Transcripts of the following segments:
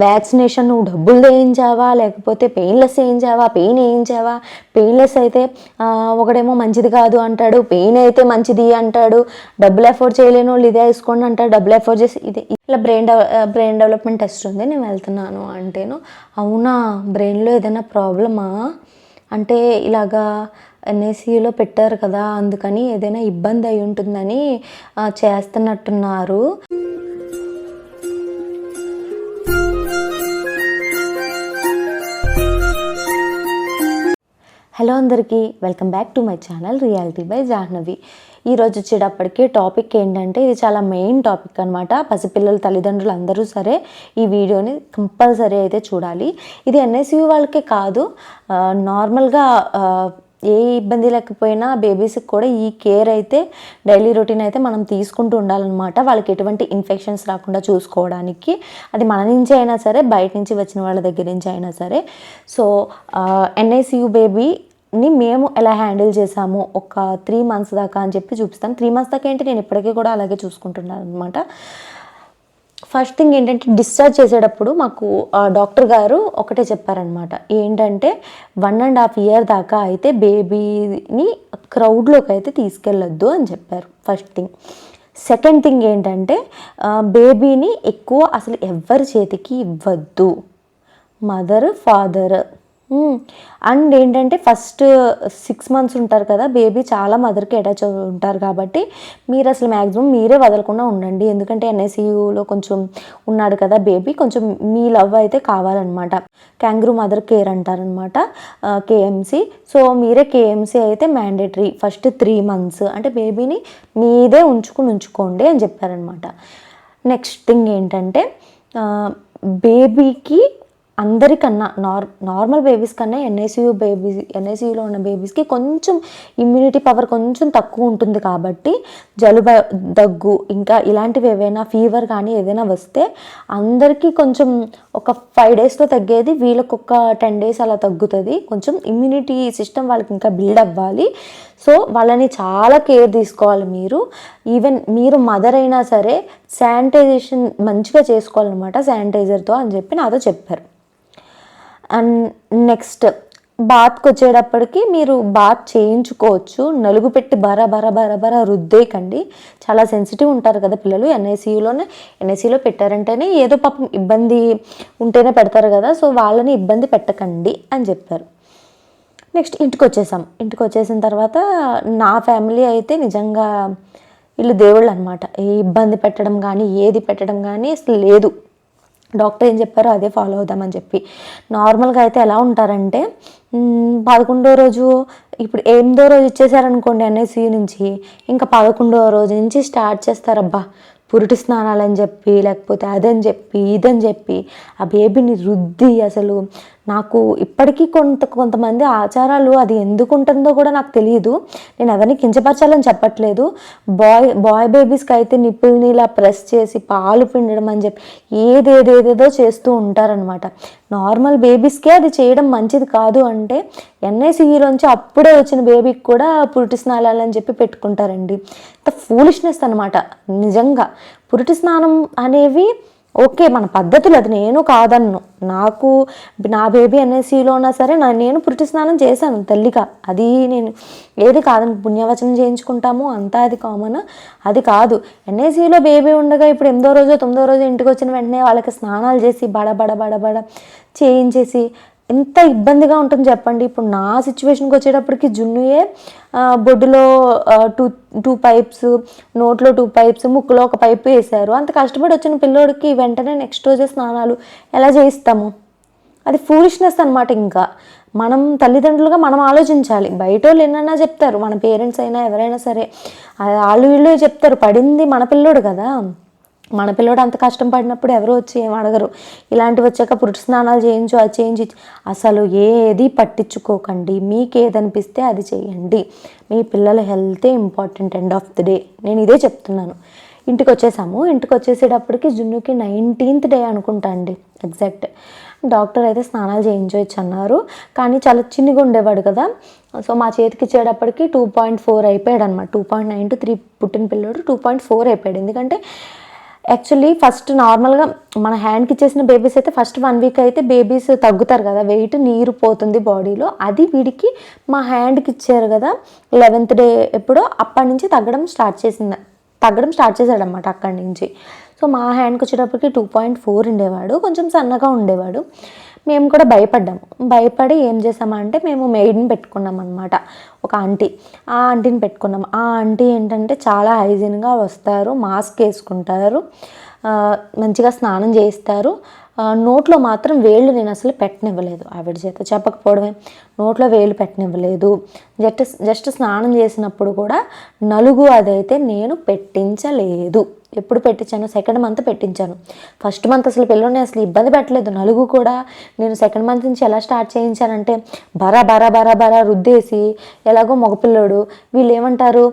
Vaccination నువ్వు డబ్బులు వేయించావా లేకపోతే పెయిన్లెస్ వేయించావా, పెయిన్ వేయించావా, పెయిన్లెస్ అయితే ఒకడేమో మంచిది కాదు అంటాడు, పెయిన్ అయితే మంచిది అంటాడు, డబ్బులు అఫోర్డ్ చేయలేని వాళ్ళు ఇదే వేసుకోండి అంటాడు, డబ్బులు అఫోర్డ్ చేసి ఇది ఇట్లా బ్రెయిన్ డెవలప్మెంట్ టెస్ట్ ఉంది నేను వెళ్తున్నాను అంటేను, అవునా బ్రెయిన్లో ఏదైనా ప్రాబ్లమా అంటే ఇలాగా ఎన్ఐసియూలో పెట్టారు కదా అందుకని ఏదైనా ఇబ్బంది అయి ఉంటుందని చేస్తున్నట్టున్నారు. హలో అందరికీ, welcome back to my channel reality by Jahnavi. ఈరోజు వచ్చేటప్పటికి టాపిక్ ఏంటంటే ఇది చాలా మెయిన్ టాపిక్ అనమాట. పసిపిల్లల తల్లిదండ్రులు అందరూ సరే ఈ వీడియోని కంపల్సరీ అయితే చూడాలి. ఇది ఎన్ఐసియు వాళ్ళకే కాదు, నార్మల్గా ఏ ఇబ్బంది లేకపోయినా బేబీస్కి కూడా ఈ కేర్ అయితే డైలీ రొటీన్ అయితే మనం తీసుకుంటూ ఉండాలన్నమాట. వాళ్ళకి ఎటువంటి ఇన్ఫెక్షన్స్ రాకుండా చూసుకోవడానికి, అది మన నుంచి అయినా సరే బయట నుంచి వచ్చిన వాళ్ళ దగ్గర నుంచి అయినా సరే. సో ఎన్ఐసియు బేబీని మేము ఎలా హ్యాండిల్ చేసాము ఒక 3 months దాకా అని చెప్పి చూపిస్తాను. 3 months దాకా ఏంటి, నేను ఇప్పటికీ కూడా అలాగే చూసుకుంటున్నాను అనమాట. ఫస్ట్ థింగ్ ఏంటంటే, డిశ్చార్జ్ చేసేటప్పుడు మాకు డాక్టర్ గారు ఒకటే చెప్పారనమాట, ఏంటంటే 1.5 year దాకా అయితే బేబీని క్రౌడ్లోకి అయితే తీసుకెళ్ళొద్దు అని చెప్పారు. First thing. సెకండ్ థింగ్ ఏంటంటే, బేబీని ఎక్కువ అసలు ఎవరి చేతికి ఇవ్వద్దు, మదర్ ఫాదర్. అండ్ ఏంటంటే, ఫస్ట్ 6 months ఉంటారు కదా బేబీ, చాలా మదర్కి అటాచ్ ఉంటారు కాబట్టి మీరు అసలు మ్యాక్సిమం మీరే వదలకుండా ఉండండి. ఎందుకంటే ఎన్ఐసియూలో కొంచెం ఉన్నాడు కదా బేబీ, కొంచెం మీ లవ్ అయితే కావాలన్నమాట. క్యాంగ్రూ మదర్ కేర్ అంటారనమాట, కేఎంసి. సో మీరే కేఎంసి అయితే మ్యాండేటరీ ఫస్ట్ 3 months, అంటే బేబీని మీదే ఉంచుకోండి అని చెప్పారనమాట. నెక్స్ట్ థింగ్ ఏంటంటే, బేబీకి అందరికన్నా నార్మల్ బేబీస్ కన్నా ఎన్ఐసియూలో ఉన్న బేబీస్కి కొంచెం ఇమ్యూనిటీ పవర్ కొంచెం తక్కువ ఉంటుంది కాబట్టి జలుబు, దగ్గు, ఇంకా ఇలాంటివి ఏవైనా ఫీవర్ కానీ ఏదైనా వస్తే అందరికీ కొంచెం ఒక 5 daysలో తగ్గేది వీళ్ళకి ఒక 10 days అలా తగ్గుతుంది. కొంచెం ఇమ్యూనిటీ సిస్టమ్ వాళ్ళకి ఇంకా బిల్డ్ అవ్వాలి. సో వాళ్ళని చాలా కేర్ తీసుకోవాలి మీరు. ఈవెన్ మీరు మదర్ అయినా సరే శానిటైజేషన్ మంచిగా చేసుకోవాలన్నమాట శానిటైజర్తో అని చెప్పి నాతో చెప్పారు. అండ్ నెక్స్ట్, బాత్కి వచ్చేటప్పటికి మీరు బాత్ చేయించుకోవచ్చు, నలుగు పెట్టి బర రుద్దేయకండి. చాలా సెన్సిటివ్ ఉంటారు కదా పిల్లలు. ఎన్ఐసియూలో పెట్టారంటేనే ఏదో పాపం ఇబ్బంది ఉంటేనే పెడతారు కదా, సో వాళ్ళని ఇబ్బంది పెట్టకండి అని చెప్పారు. నెక్స్ట్ ఇంటికి వచ్చేసిన తర్వాత నా ఫ్యామిలీ అయితే నిజంగా వీళ్ళు దేవుళ్ళు అనమాట. ఏ ఇబ్బంది పెట్టడం కానీ ఏది పెట్టడం కానీ అసలు లేదు. డాక్టర్ ఏం చెప్పారో అదే ఫాలో అవుదామని చెప్పి. నార్మల్గా అయితే ఎలా ఉంటారంటే, 11వ రోజు, ఇప్పుడు 8వ రోజు ఇచ్చేసారనుకోండి ఎన్ఐసియు నుంచి, ఇంకా 11వ రోజు నుంచి స్టార్ట్ చేస్తారబ్బా పురిటి స్నానాలు అని చెప్పి, లేకపోతే అదని చెప్పి ఇదని చెప్పి ఆ బేబీని రుద్ది. అసలు నాకు ఇప్పటికీ కొంతమంది ఆచారాలు అది ఎందుకు ఉంటుందో కూడా నాకు తెలియదు. నేను ఎవరిని కించపరచాలని చెప్పట్లేదు. బాయ్ బేబీస్కి అయితే నిప్పుల్ని ఇలా ప్రెస్ చేసి పాలు పిండడం అని చెప్పి ఏదేదేదేదో చేస్తూ ఉంటారనమాట. నార్మల్ బేబీస్కే అది చేయడం మంచిది కాదు అంటే ఎన్ఐసియూలోంచి అప్పుడే వచ్చిన బేబీకి కూడా పురిటి స్నానాలు అని చెప్పి పెట్టుకుంటారండి. ఇంత ఫూలిష్నెస్ అనమాట నిజంగా. పురిటి స్నానం అనేవి ఓకే, మన పద్ధతులు, అది నేను కాదన్ను. నా బేబీ ఎన్ఐసియూలో ఉన్నా సరే నేను పురిటి స్నానం చేశాను తల్లిగా, అది నేను ఏది కాదని పుణ్యవచనం చేయించుకుంటాము అంతా, అది కామన్. అది కాదు, ఎన్ఐసియూలో బేబీ ఉండగా ఇప్పుడు 8వ రోజు 9వ రోజు ఇంటికి వచ్చిన వెంటనే వాళ్ళకి స్నానాలు చేసి బడ చేయించేసి ఎంత ఇబ్బందిగా ఉంటుంది చెప్పండి. ఇప్పుడు నా సిచ్యువేషన్కి వచ్చేటప్పటికి జున్నుయే బొడ్డులో 2 pipes, నోట్లో 2 pipes, ముక్కులో 1 pipe వేశారు. అంత కష్టపడి వచ్చిన పిల్లోడికి వెంటనే నెక్స్ట్ రోజే స్నానాలు ఎలా చేయిస్తాము? అది ఫూలిష్నెస్ అనమాట. ఇంకా మనం తల్లిదండ్రులుగా మనం ఆలోచించాలి. బయట వాళ్ళు ఎన్నైనా చెప్తారు, మన పేరెంట్స్ అయినా ఎవరైనా సరే వీళ్ళు చెప్తారు, పడింది మన పిల్లోడు కదా, మన పిల్లోడు అంత కష్టం పడినప్పుడు ఎవరు వచ్చి ఏం అడగరు. ఇలాంటివి వచ్చాక పురుటి స్నానాలు చేయించు, అది చేయించి, అసలు ఏది పట్టించుకోకండి. మీకు ఏదనిపిస్తే అది చేయండి. మీ పిల్లల హెల్తే important end of the day. నేను ఇదే చెప్తున్నాను. ఇంటికి వచ్చేసేటప్పటికి జున్నుకి 19th day అనుకుంటా అండి ఎగ్జాక్ట్. డాక్టర్ అయితే స్నానాలు చేయించవచ్చు అన్నారు, కానీ చాలా చిన్నగా ఉండేవాడు కదా. సో మా చేతికి ఇచ్చేటప్పటికి 2.4 అయిపోయాడు అనమాట. 2.9 to 3 పుట్టిన పిల్లోడు 2.4 అయిపోయాడు. ఎందుకంటే యాక్చువల్లీ ఫస్ట్ నార్మల్గా మన హ్యాండ్కి ఇచ్చేసిన బేబీస్ అయితే ఫస్ట్ 1 వీక్ అయితే బేబీస్ తగ్గుతారు కదా, వెయిట్, నీరు పోతుంది బాడీలో. అది వీడికి మా హ్యాండ్కి ఇచ్చారు కదా 11th డే ఎప్పుడో, అప్పటి నుంచి తగ్గడం స్టార్ట్ చేశాడనమాట అక్కడి నుంచి. సో మా హ్యాండ్కి వచ్చేటప్పటికి 2.4 ఉండేవాడు, కొంచెం సన్నగా ఉండేవాడు. మేము కూడా భయపడి ఏం చేసామంటే మేము మెయిడ్ని పెట్టుకున్నాం అనమాట, ఒక ఆ ఆంటీని పెట్టుకున్నాం. ఆ ఆంటీ ఏంటంటే చాలా హైజీన్గా వస్తారు, మాస్క్ వేసుకుంటారు, మంచిగా స్నానం చేయిస్తారు. నోట్లో మాత్రం వేళ్ళు నేను అసలు పెట్టనివ్వలేదు, ఆవిడ చేత చెప్పకపోవడమే, నోట్లో వేలు పెట్టనివ్వలేదు. జస్ట్ స్నానం చేసినప్పుడు కూడా నలుగు అదైతే నేను పెట్టించలేదు. ఎప్పుడు పెట్టించాను, 2nd మంత్ పెట్టించాను. 1st మంత్ అసలు పిల్లల్ని అసలు ఇబ్బంది పెట్టలేదు. నలుగు కూడా నేను 2nd మంత్ నుంచి ఎలా స్టార్ట్ చేయించానంటే బరా రుద్దేసి, ఎలాగో మగపిల్లోడు, వీళ్ళు ఏమంటారు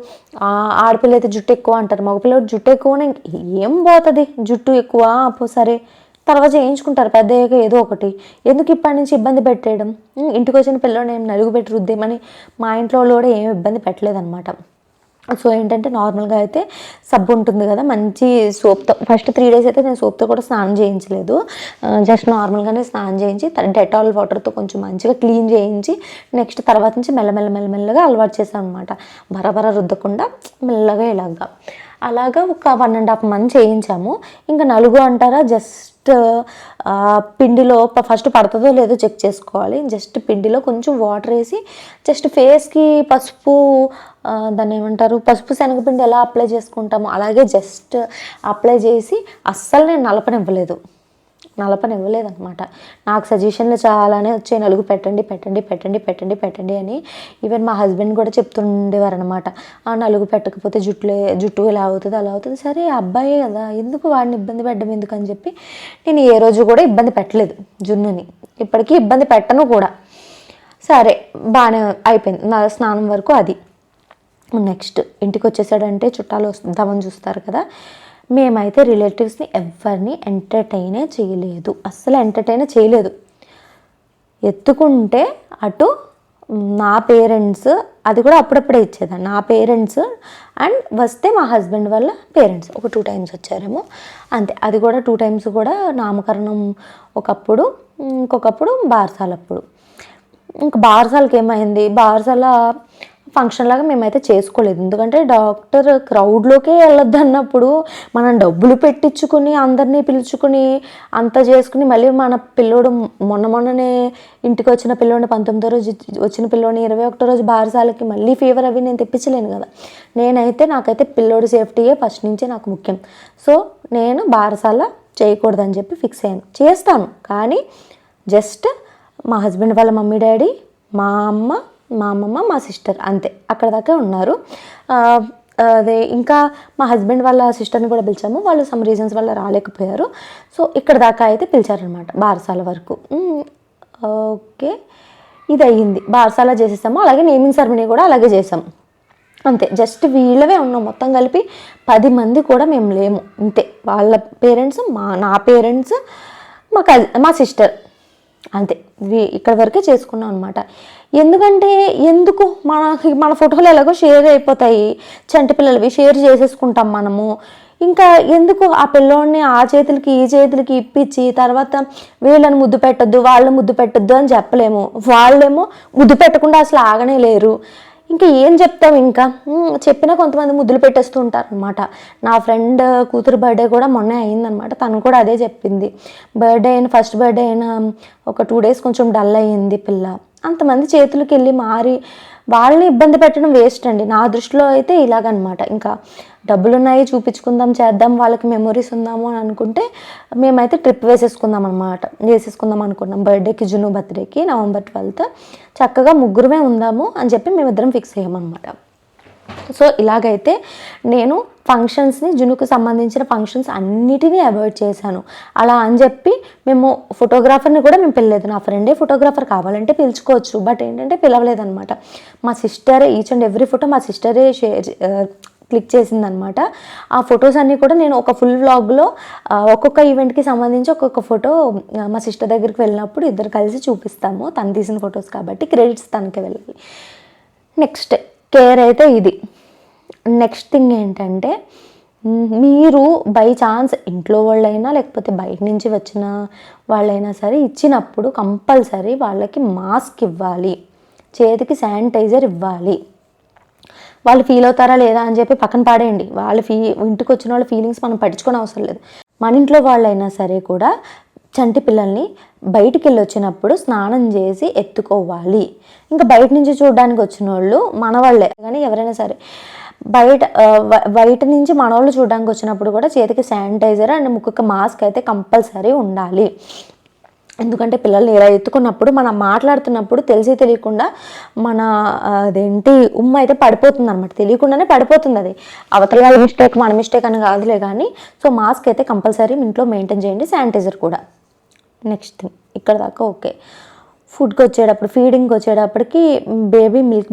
ఆడపిల్ల అయితే జుట్టు ఎక్కువ అంటారు, మగపిల్లోడు జుట్టు ఎక్కువనే ఏం పోతుంది, జుట్టు ఎక్కువ సరే తర్వాత చేయించుకుంటారు పెద్దయ్యాక ఏదో ఒకటి, ఎందుకు ఇప్పటి నుంచి ఇబ్బంది పెట్టేయడం. ఇంటికి వచ్చిన పిల్లోని ఏం నలుగు పెట్టి రుద్దేమని మా ఇంట్లో వాళ్ళు కూడా ఏమి ఇబ్బంది పెట్టలేదన్నమాట. సో ఏంటంటే నార్మల్గా అయితే సబ్బు ఉంటుంది కదా, మంచి సోప్తో ఫస్ట్ 3 days అయితే నేను సోప్తో కూడా స్నానం చేయించలేదు, జస్ట్ నార్మల్గానే స్నానం చేయించి డెటాల్ వాటర్తో కొంచెం మంచిగా క్లీన్ చేయించి నెక్స్ట్ తర్వాత నుంచి మెల్లమెల్లగా అలవాటు చేశాను అనమాట. బరబర రుద్దకుండా మెల్లగా అలాగా ఒక 1.5 months చేయించాము. ఇంకా నలుగు అంటారా, జస్ట్ పిండిలో ఫస్ట్ పడుతుందో లేదో చెక్ చేసుకోవాలి. జస్ట్ పిండిలో కొంచెం వాటర్ వేసి జస్ట్ ఫేస్కి పసుపు, దాన్ని ఏమంటారు, పసుపు శనగపిండి ఎలా అప్లై చేసుకుంటామో అలాగే జస్ట్ అప్లై చేసి అస్సలు నేను నలపనివ్వలేదు అనమాట. నాకు సజెషన్లు చాలానే వచ్చాయి, నలుగు పెట్టండి అని. ఈవెన్ మా హస్బెండ్ కూడా చెప్తుండేవారు అనమాట, నలుగు పెట్టకపోతే జుట్టు ఇలా అవుతుంది అలా అవుతుంది. సరే అబ్బాయే కదా, ఎందుకు వాడిని ఇబ్బంది పెట్టడం ఎందుకు అని చెప్పి నేను ఏ రోజు కూడా ఇబ్బంది పెట్టలేదు జున్నుని, ఇప్పటికీ ఇబ్బంది పెట్టను కూడా. సరే బాగానే అయిపోయింది నా స్నానం వరకు. అది నెక్స్ట్ ఇంటికి వచ్చేసాడంటే చుట్టాలు వద్దామని చూస్తారు కదా, మేమైతే రిలేటివ్స్ని ఎవరిని ఎంటర్టైనే చేయలేదు. ఎత్తుకుంటే అటు నా పేరెంట్స్, అది కూడా అప్పుడప్పుడే ఇచ్చేదాన్ని, నా పేరెంట్స్ అండ్ వస్తే మా హస్బెండ్ వాళ్ళ పేరెంట్స్ ఒక 2 times వచ్చారేమో అంతే. అది కూడా 2 times కూడా నామకరణం ఒకప్పుడు, ఇంకొకప్పుడు బారసాలప్పుడు. ఇంకా బారసాలకి ఏమైంది, బారసాల ఫంక్షన్ లాగా మేమైతే చేసుకోలేదు, ఎందుకంటే డాక్టర్ క్రౌడ్లోకే వెళ్ళొద్దు అన్నప్పుడు మనం డబ్బులు పెట్టించుకుని అందరినీ పిలుచుకుని అంత చేసుకుని మళ్ళీ మన పిల్లోడు మొన్ననే ఇంటికి వచ్చిన పిల్లోడిని 19వ రోజు వచ్చిన పిల్లోడిని 21వ రోజు బారసాలకి మళ్ళీ ఫీవర్ అవి నేను తెప్పించలేను కదా. నాకైతే పిల్లోడి సేఫ్టీయే ఫస్ట్ నుంచే నాకు ముఖ్యం. సో నేను బారసాల చేయకూడదని చెప్పి ఫిక్స్ అయ్యాను. చేస్తాను కానీ జస్ట్ మా హస్బెండ్ వాళ్ళ మమ్మీ డాడీ, మా అమ్మమ్మ, మా సిస్టర్ అంతే, అక్కడ దాకా ఉన్నారు. అదే ఇంకా మా హస్బెండ్ వాళ్ళ సిస్టర్ని కూడా పిలిచాము, వాళ్ళు సమ్ రీజన్స్ వల్ల రాలేకపోయారు. సో ఇక్కడ దాకా అయితే పిలిచారనమాట బారసాల వరకు. ఓకే, ఇది అయ్యింది, బారసాల చేసేసాము. అలాగే నేమింగ్ సెరమనీ కూడా అలాగే చేసాము అంతే. జస్ట్ వీళ్ళవే ఉన్నాం, మొత్తం కలిపి 10 మంది కూడా మేము లేము అంతే. వాళ్ళ పేరెంట్స్, నా పేరెంట్స్, మా సిస్టర్ అంతే. ఇక్కడ వరకే చేసుకున్నాం అనమాట. ఎందుకు మన ఫోటోలు ఎలాగో షేర్ అయిపోతాయి, చంటి పిల్లలవి షేర్ చేసేసుకుంటాం మనము. ఇంకా ఎందుకు ఆ పిల్లోడిని ఆ చేతులకి ఈ చేతులకి ఇప్పించి తర్వాత వీళ్ళని ముద్దు పెట్టొద్దు వాళ్ళు ముద్దు పెట్టొద్దు అని చెప్పలేము, వాళ్ళేమో ముద్దు పెట్టకుండా అసలు ఆగనే లేరు. ఇంకా ఏం చెప్తాం, ఇంకా చెప్పినా కొంతమంది ముద్దులు పెట్టేస్తూ ఉంటారు అనమాట. నా ఫ్రెండ్ కూతురు బర్త్డే కూడా మొన్నే అయిందనమాట, తను కూడా అదే చెప్పింది. ఫస్ట్ బర్త్డే అయిన ఒక 2 days కొంచెం డల్ అయ్యింది పిల్ల. అంతమంది చేతులకి వెళ్ళి వాళ్ళని ఇబ్బంది పెట్టడం వేస్ట్ అండి నా దృష్టిలో అయితే ఇలాగనమాట. ఇంకా డబ్బులున్నాయి చూపించుకుందాం, చేద్దాం, వాళ్ళకి మెమొరీస్ ఉందాము అని అనుకుంటే మేమైతే ట్రిప్ వేసేసుకుందాం అనుకున్నాం. బర్త్డేకి, జున్ను బర్త్డేకి November 12th చక్కగా ముగ్గురమే ఉందాము అని చెప్పి మేమిద్దరం ఫిక్స్ అయ్యామన్నమాట. సో ఇలాగైతే నేను ఫంక్షన్స్ని, జున్నుకు సంబంధించిన ఫంక్షన్స్ అన్నిటినీ అవాయిడ్ చేశాను. అలా అని చెప్పి మేము ఫోటోగ్రాఫర్ని కూడా మేము పిలలేదు. నా ఫ్రెండే ఫోటోగ్రాఫర్, కావాలంటే పిలుచుకోవచ్చు, బట్ ఏంటంటే పిలవలేదనమాట. మా సిస్టరే ఈచ్ అండ్ ఎవ్రీ ఫోటో మా సిస్టరే క్లిక్ చేసిందనమాట. ఆ ఫొటోస్ అన్నీ కూడా నేను ఒక ఫుల్ వ్లాగ్లో ఒక్కొక్క ఈవెంట్కి సంబంధించి ఒక్కొక్క ఫోటో మా సిస్టర్ దగ్గరికి వెళ్ళినప్పుడు ఇద్దరు కలిసి చూపిస్తాము. తను తీసిన ఫొటోస్ కాబట్టి క్రెడిట్స్ తనకే వెళ్ళాలి. నెక్స్ట్ కేర్ అయితే ఇది. నెక్స్ట్ థింగ్ ఏంటంటే మీరు బై ఛాన్స్ ఇంట్లో వాళ్ళైనా లేకపోతే బయట నుంచి వచ్చిన వాళ్ళైనా సరే ఇచ్చినప్పుడు కంపల్సరీ వాళ్ళకి మాస్క్ ఇవ్వాలి, చేతికి శానిటైజర్ ఇవ్వాలి. వాళ్ళు ఫీల్ అవుతారా లేదా అని చెప్పి పక్కన పాడేయండి. ఇంటికి వచ్చిన వాళ్ళ ఫీలింగ్స్ మనం పట్టించుకోని అవసరం లేదు. మన ఇంట్లో వాళ్ళైనా సరే కూడా చంటి పిల్లల్ని బయటికి వెళ్ళి వచ్చినప్పుడు స్నానం చేసి ఎత్తుకోవాలి. ఇంకా బయట నుంచి చూడడానికి వచ్చిన వాళ్ళు మన వాళ్ళే కానీ ఎవరైనా సరే బయట నుంచి మన వాళ్ళు చూడడానికి వచ్చినప్పుడు కూడా చేతికి శానిటైజర్ అండ్ ముక్కుకి మాస్క్ అయితే కంపల్సరీ ఉండాలి. ఎందుకంటే పిల్లల్ని ఇలా ఎత్తుకున్నప్పుడు మనం మాట్లాడుతున్నప్పుడు తెలియకుండా మన ఉమ్మ అయితే పడిపోతుంది అనమాట, తెలియకుండానే పడిపోతుంది. అది అవతల వాళ్ళ మిస్టేక్ మన మిస్టేక్ అని కాదులే కానీ. సో మాస్క్ అయితే కంపల్సరీ ఇంట్లో మెయింటైన్ చేయండి, శానిటైజర్ కూడా. నెక్స్ట్ థింగ్ ఇక్కడ దాకా ఓకే. ఫుడ్కి వచ్చేటప్పుడు ఫీడింగ్కి వచ్చేటప్పటికి బేబీ మిల్క్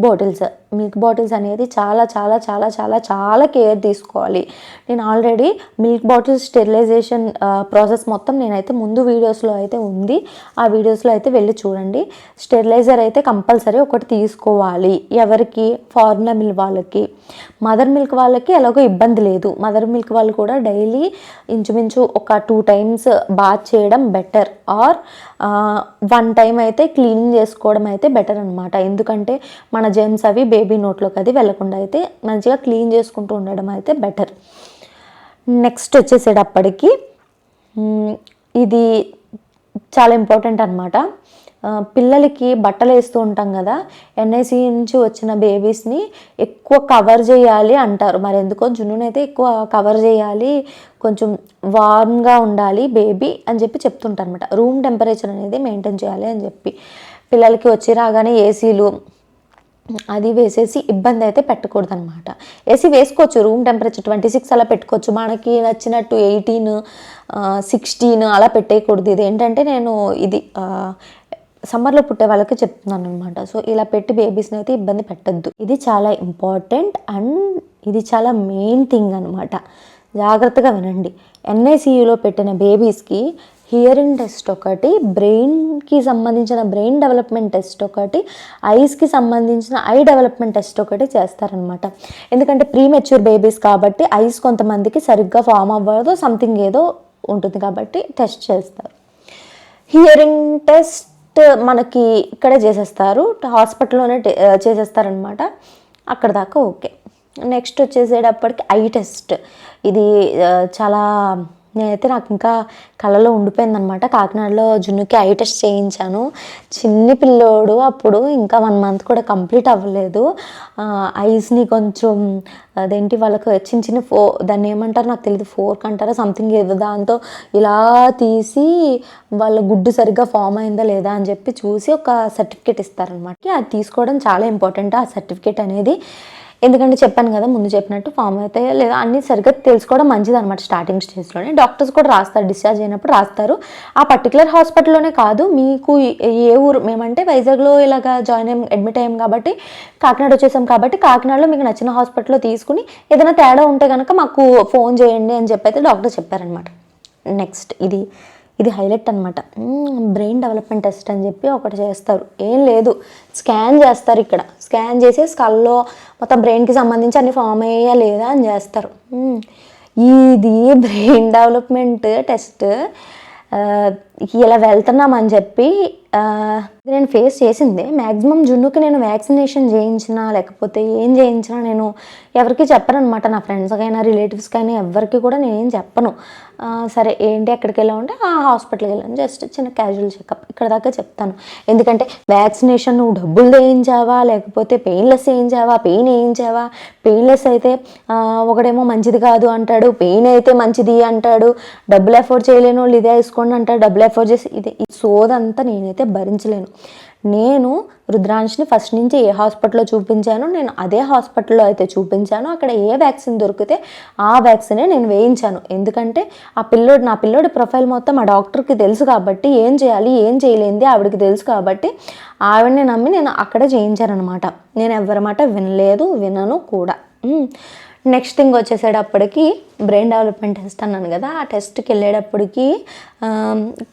బాటిల్స్ అనేది చాలా చాలా చాలా చాలా చాలా కేర్ తీసుకోవాలి. నేను already milk bottles sterilization process మొత్తం నేనైతే ముందు వీడియోస్లో అయితే ఉంది, ఆ వీడియోస్లో అయితే వెళ్ళి చూడండి. స్టెరిలైజర్ అయితే కంపల్సరీ ఒకటి తీసుకోవాలి. ఎవరికి? ఫార్ములా మిల్క్ వాళ్ళకి. మదర్ మిల్క్ వాళ్ళకి ఎలాగో ఇబ్బంది లేదు. మదర్ మిల్క్ వాళ్ళు కూడా డైలీ ఇంచుమించు ఒక 2 times బాత్ చేయడం బెటర్, ఆర్ 1 time అయితే క్లీనింగ్ చేసుకోవడం అయితే బెటర్ అనమాట. ఎందుకంటే మన జెమ్స్ అవి బేబీ నోట్లోకి అది వెళ్ళకుండా అయితే మంచిగా క్లీన్ చేసుకుంటూ ఉండడం అయితే బెటర్. నెక్స్ట్ వచ్చేసేటప్పటికి ఇది చాలా ఇంపార్టెంట్ అనమాట. పిల్లలకి బట్టలు వేస్తూ ఉంటాం కదా, ఎన్ఐసి నుంచి వచ్చిన బేబీస్ని ఎక్కువ కవర్ చేయాలి అంటారు. మరి ఎందుకో జున్నునైతే ఎక్కువ కవర్ చేయాలి, కొంచెం వార్మ్గా ఉండాలి బేబీ అని చెప్పి చెప్తుంటారు అనమాట. రూమ్ టెంపరేచర్ అనేది మెయింటైన్ చేయాలి అని చెప్పి. పిల్లలకి వచ్చి రాగానే ఏసీలు అది వేసేసి ఇబ్బంది అయితే పెట్టకూడదు అనమాట. ఏసీ వేసుకోవచ్చు, రూమ్ టెంపరేచర్ 26 అలా పెట్టుకోవచ్చు, మనకి నచ్చినట్టు 18, 16 అలా పెట్టేయకూడదు. ఇది ఏంటంటే నేను ఇది సమ్మర్లో పుట్టే వాళ్ళకి చెప్తున్నాను అనమాట. సో ఇలా పెట్టి బేబీస్ని అయితే ఇబ్బంది పెట్టద్దు. ఇది చాలా ఇంపార్టెంట్ అండ్ ఇది చాలా మెయిన్ థింగ్ అనమాట. జాగ్రత్తగా వినండి. ఎన్ఐసియులో పెట్టిన బేబీస్కి హియరింగ్ టెస్ట్ ఒకటి, బ్రెయిన్కి సంబంధించిన బ్రెయిన్ డెవలప్మెంట్ టెస్ట్ ఒకటి, ఐస్కి సంబంధించిన ఐ డెవలప్మెంట్ టెస్ట్ ఒకటి చేస్తారనమాట. ఎందుకంటే ప్రీమెచ్యూర్ బేబీస్ కాబట్టి ఐస్ కొంతమందికి సరిగ్గా ఫామ్ అవ్వదు, సంథింగ్ ఏదో ఉంటుంది కాబట్టి టెస్ట్ చేస్తారు. హియరింగ్ టెస్ట్ మనకి ఇక్కడే చేసేస్తారు, హాస్పిటల్లోనే చేసేస్తారనమాట. అక్కడ దాకా ఓకే. నెక్స్ట్ వచ్చేసేటప్పటికి ఐ టెస్ట్. ఇది చాలా నాకు ఇంకా కళ్ళలో ఉండిపోయిందనమాట. కాకినాడలో జున్నుకి ఐ టెస్ట్ చేయించాను. చిన్ని పిల్లోడు అప్పుడు, ఇంకా 1 month కూడా కంప్లీట్ అవ్వలేదు. ఐస్ని కొంచెం వాళ్ళకు చిన్న దాన్ని ఏమంటారు నాకు తెలియదు, ఫోర్క్ అంటారా సంథింగ్ ఏదో, దాంతో ఇలా తీసి వాళ్ళ గుడ్డు సరిగ్గా ఫామ్ అయిందా లేదా అని చెప్పి చూసి ఒక సర్టిఫికేట్ ఇస్తారనమాట. అది తీసుకోవడం చాలా ఇంపార్టెంట్ ఆ సర్టిఫికేట్ అనేది. ఎందుకంటే చెప్పాను కదా ముందు చెప్పినట్టు, ఫామ్ అయితే లేదా అన్నీ సరిగ్గా తెలుసుకోవడం మంచిది అనమాట. స్టార్టింగ్ స్టేజ్లోనే డాక్టర్స్ కూడా రాస్తారు, డిశ్చార్జ్ అయినప్పుడు రాస్తారు. ఆ పర్టికులర్ హాస్పిటల్లోనే కాదు, మీకు ఏ ఊరు, మేమంటే వైజాగ్లో ఇలాగా అడ్మిట్ అయ్యాం కాబట్టి కాకినాడ వచ్చేసాం కాబట్టి కాకినాడలో మీకు నచ్చిన హాస్పిటల్లో తీసుకుని ఏదైనా తేడా ఉంటే కనుక మాకు ఫోన్ చేయండి అని చెప్పి అయితే డాక్టర్ చెప్పారనమాట. నెక్స్ట్ ఇది హైలైట్ అనమాట. బ్రెయిన్ డెవలప్మెంట్ టెస్ట్ అని చెప్పి ఒకటి చేస్తారు. ఏం లేదు, స్కాన్ చేస్తారు. ఇక్కడ స్కాన్ చేసి స్కల్లో మొత్తం బ్రెయిన్కి సంబంధించి అన్ని ఫామ్ అయ్యా లేదా అని చేస్తారు. ఇది బ్రెయిన్ డెవలప్మెంట్ టెస్ట్. ఇలా వెళ్తున్నామని చెప్పి నేను ఫేస్ చేసిందే. మ్యాక్సిమం జున్నుకి నేను వ్యాక్సినేషన్ చేయించినా లేకపోతే ఏం చేయించినా నేను ఎవరికి చెప్పను అనమాట. నా ఫ్రెండ్స్కైనా రిలేటివ్స్కైనా ఎవరికి కూడా నేనేం చెప్పను. సరే ఏంటి ఎక్కడికి వెళ్ళామంటే ఆ హాస్పిటల్కి వెళ్ళాను, జస్ట్ చిన్న క్యాజువల్ చెకప్ ఇక్కడ దాకా చెప్తాను. ఎందుకంటే వ్యాక్సినేషన్ నువ్వు డబ్బులు వేయించావా లేకపోతే పెయిన్లెస్ వేయించావా, పెయిన్ వేయించావా, పెయిన్లెస్ అయితే ఒకడేమో మంచిది కాదు అంటాడు, పెయిన్ అయితే మంచిది అంటాడు, డబ్బులు ఎఫోర్డ్ చేయలేని వాళ్ళు ఇదే వేసుకోండి అంటాడు, డబ్బులు ఎఫోర్డ్ చేసి ఈ సోదంతా నేనైతే భరించలేను. నేను రుద్రాంష్ని ఫస్ట్ నుంచి ఏ హాస్పిటల్లో చూపించాను, నేను అదే హాస్పిటల్లో అయితే చూపించాను. అక్కడ ఏ వ్యాక్సిన్ దొరికితే ఆ వ్యాక్సినే నేను వేయించాను. ఎందుకంటే నా పిల్లోడి ప్రొఫైల్ మొత్తం ఆ డాక్టర్కి తెలుసు కాబట్టి, ఏం చేయాలి ఏం చేయలేంది ఆవిడకి తెలుసు కాబట్టి ఆవిడని నమ్మి నేను అక్కడే చేయించాను అనమాట. నేను ఎవరి మాట వినను కూడా. నెక్స్ట్ థింగ్ వచ్చేసేటప్పటికి బ్రెయిన్ డెవలప్మెంట్ టెస్ట్ అన్నాను కదా, ఆ టెస్ట్కి వెళ్ళేటప్పటికి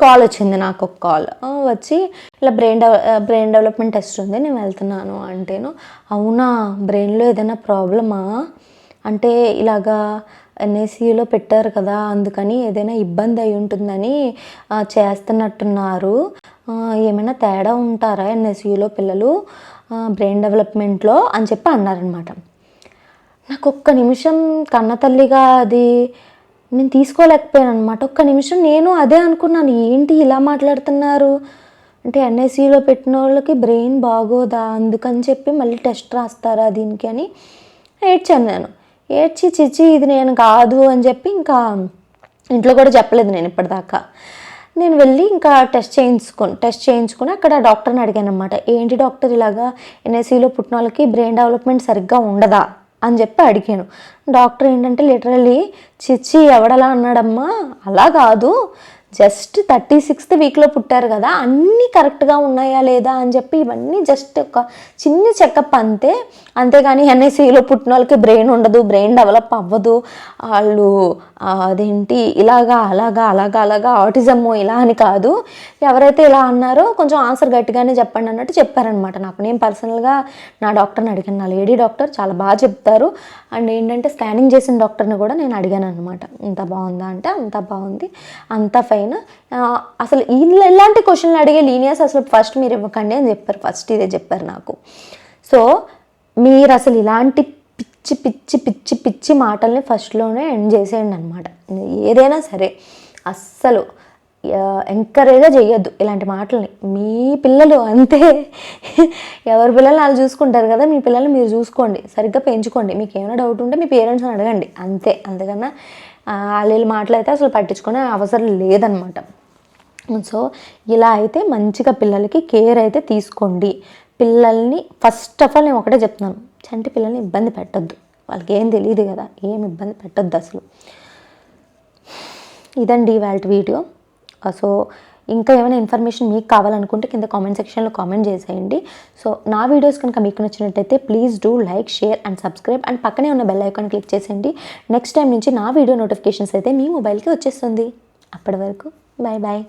కాల్ వచ్చింది, నాకు ఒక కాల్ వచ్చి ఇలా బ్రెయిన్ డెవలప్మెంట్ టెస్ట్ ఉంది నేను వెళ్తున్నాను అంటేను, అవునా బ్రెయిన్లో ఏదైనా ప్రాబ్లమా అంటే ఇలాగా ఎన్ఐసీయూలో పెట్టారు కదా, అందుకని ఏదైనా ఇబ్బంది అయి ఉంటుందని చేస్తున్నట్టున్నారు. ఏమైనా తేడా ఉంటారా ఎన్ఐసీయూలో పిల్లలు బ్రెయిన్ డెవలప్మెంట్లో అని చెప్పి అన్నారనమాట. నాకు ఒక్క నిమిషం కన్న తల్లిగా అది నేను తీసుకోలేకపోయాను అనమాట. ఒక్క నిమిషం నేను అదే అనుకున్నాను, ఏంటి ఇలా మాట్లాడుతున్నారు అంటే ఎన్ఐసీయూలో పెట్టిన వాళ్ళకి బ్రెయిన్ బాగోదా, అందుకని చెప్పి మళ్ళీ టెస్ట్ రాస్తారా దీనికి అని ఏడ్చాను. నేను ఏడ్చి చిచ్చి ఇది నేను కాదు అని చెప్పి ఇంకా ఇంట్లో కూడా చెప్పలేదు నేను ఇప్పటిదాకా. నేను వెళ్ళి ఇంకా టెస్ట్ చేయించుకుని అక్కడ డాక్టర్ని అడిగాను అనమాట. ఏంటి డాక్టర్ ఇలాగా ఎన్ఐసీయూలో పుట్టిన వాళ్ళకి బ్రెయిన్ డెవలప్మెంట్ సరిగ్గా ఉండదా అని చెప్పి అడిగాను. డాక్టర్ ఏంటంటే లిటరల్లీ చిచ్చి ఎవడలా అన్నాడమ్మా, అలా కాదు, జస్ట్ 36th వీక్లో పుట్టారు కదా, అన్నీ కరెక్ట్గా ఉన్నాయా లేదా అని చెప్పి ఇవన్నీ జస్ట్ ఒక చిన్న చెకప్ అంతేగాని ఎన్ఐసీయూలో పుట్టిన వాళ్ళకి బ్రెయిన్ ఉండదు, బ్రెయిన్ డెవలప్ అవ్వదు, వాళ్ళు అదేంటి ఇలాగా అలాగా ఆటిజము ఇలా అని కాదు, ఎవరైతే ఇలా అన్నారో కొంచెం ఆన్సర్ గట్టిగానే చెప్పండి అన్నట్టు చెప్పారనమాట నాకు. నేను పర్సనల్గా నా డాక్టర్ని అడిగాను, నా లేడీ డాక్టర్ చాలా బాగా చెప్తారు. అండ్ ఏంటంటే స్కానింగ్ చేసిన డాక్టర్ని కూడా నేను అడిగాను అనమాట, ఇంత బాగుందా అంటే అంత బాగుంది, అంత ఫైన్. అసలు ఇలాంటి క్వశ్చన్లు అడిగే లీనియర్స్ అసలు ఫస్ట్ మీరు ఇవ్వకండి అని చెప్పారు, ఫస్ట్ ఇదే చెప్పారు నాకు. సో మీరు అసలు ఇలాంటి పిచ్చి పిచ్చి పిచ్చి పిచ్చి మాటల్ని ఫస్ట్లోనే ఎండ్ చేసేయండి అనమాట. ఏదైనా సరే అస్సలు ఎంకరేజ్ చేయొద్దు ఇలాంటి మాటల్ని. మీ పిల్లలు అంతే, ఎవరి పిల్లలు వాళ్ళు చూసుకుంటారు కదా, మీ పిల్లల్ని మీరు చూసుకోండి, సరిగ్గా పెంచుకోండి. మీకు ఏమైనా డౌట్ ఉంటే మీ పేరెంట్స్ని అడగండి అంతే. అంతకన్నా వాళ్ళు మాటలు అయితే అసలు పట్టించుకునే అవసరం లేదనమాట. సో ఇలా అయితే మంచిగా పిల్లలకి కేర్ అయితే తీసుకోండి. పిల్లల్ని ఫస్ట్ ఆఫ్ ఆల్ నేను ఒకటే చెప్తున్నాను, చంటి పిల్లల్ని ఇబ్బంది పెట్టద్దు, వాళ్ళకి ఏం తెలియదు కదా, ఏం ఇబ్బంది పెట్టద్దు అసలు. ఇదండి ఇవాళ వీడియో. సో ఇంకా ఏమైనా ఇన్ఫర్మేషన్ మీకు కావాలనుకుంటే కింద కామెంట్ సెక్షన్లో కామెంట్ చేసేయండి. సో నా వీడియోస్ కనుక మీకు నచ్చినట్టయితే please do like, share and subscribe and పక్కనే ఉన్న బెల్ ఐకాన్ క్లిక్ చేసేయండి. నెక్స్ట్ టైం నుంచి నా వీడియో నోటిఫికేషన్స్ అయితే మీ మొబైల్కి వచ్చేస్తుంది. అప్పటి వరకు బాయ్ బాయ్.